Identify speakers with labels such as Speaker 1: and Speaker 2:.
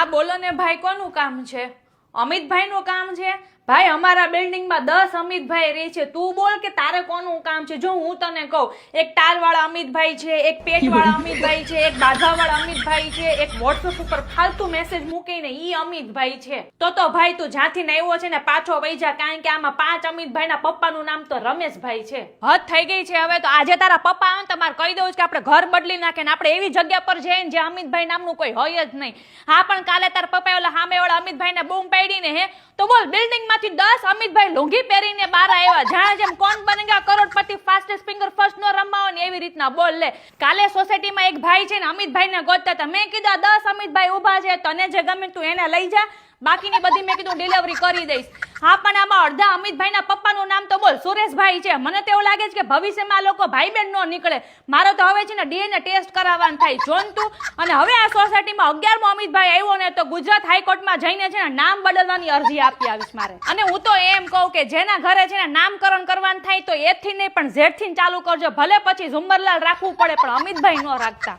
Speaker 1: હા બોલો ને ભાઈ, કોનું કામ છે? અમિતભાઈ નું કામ છે? ભાઈ અમારા બિલ્ડિંગમાં 10 અમિતભાઈ રહે છે. તું બોલ કે તારે કોનું કામ છે? જો હું તને કહું, એક ટાર વાળા અમિતભાઈ છે, એક પેટ વાળા અમિતભાઈ છે, એક બાધા વાળા અમિતભાઈ છે, એક વોટ્સએપ ઉપર ફાલતુ મેસેજ મૂકીને ઈ અમિતભાઈ છે. તો ભાઈ તું જ્યાંથી ને આવ્યો છે ને પાછો વઈ જા, કારણ કે આમાં 5 અમિતભાઈ ના પપ્પાનું નામ તો રમેશભાઈ છે. હદ થઈ ગઈ છે હવે તો. આજે તારા પપ્પા આવે તો મારે કહી દઉં કે આપણે ઘર બદલી નાખે ને આપણે એવી જગ્યા પર જઈએ ને જે અમિતભાઈ નામનું કોઈ હોય જ નહીં. હા પણ કાલે તારા પપ્પાએ ઓલા સામે વાળા અમિતભાઈ ને બૂમ પાડીને હે તો બોલ, બિલ્ડિંગ માંથી 10 અમિતભાઈ લુંગી પહેરીને બહાર આવ્યા, જાણે જેમ કોણ Banega Crorepati fastest finger first નો રમવા હોય ને એવી રીતના બોલ લે. કાલે સોસાયટીમાં એક ભાઈ છે ને અમિતભાઈ ને ગોતતા હતા. મેં કીધું 10 અમિતભાઈ ઉભા છે, તને જે ગમે તું એને લઈ જા, બાકીની બધી મેં કીધું ડિલિવરી કરી દઈશ. હા પણ આમાં અડધા અમિતભાઈના પપ્પાનું નામ તો બોલ સુરેશભાઈ છે. મને તો એવું લાગે છે કે ભવિષ્યમાં લોકો ભાઈ બહેન નો નીકળે. મારો તો હવે છે ને ડીએનએ ટેસ્ટ કરાવવાનું થાય જોન તું. અને હવે આ સોસાયટીમાં 11મો અમિતભાઈ આવ્યો ને તો ગુજરાત હાઈકોર્ટમાં જઈને છે ને નામ બદલવાની અરજી આપી આવીશ મારે. અને હું તો એમ કહું કે જેના ઘરે છે ને નામકરણ કરવાનું થાય તો એથી નહીં પણ ઝેડ થી ચાલુ કરજો. ભલે પછી ઝુંમરલાલ રાખવું પડે પણ અમિતભાઈ નો રાખતા.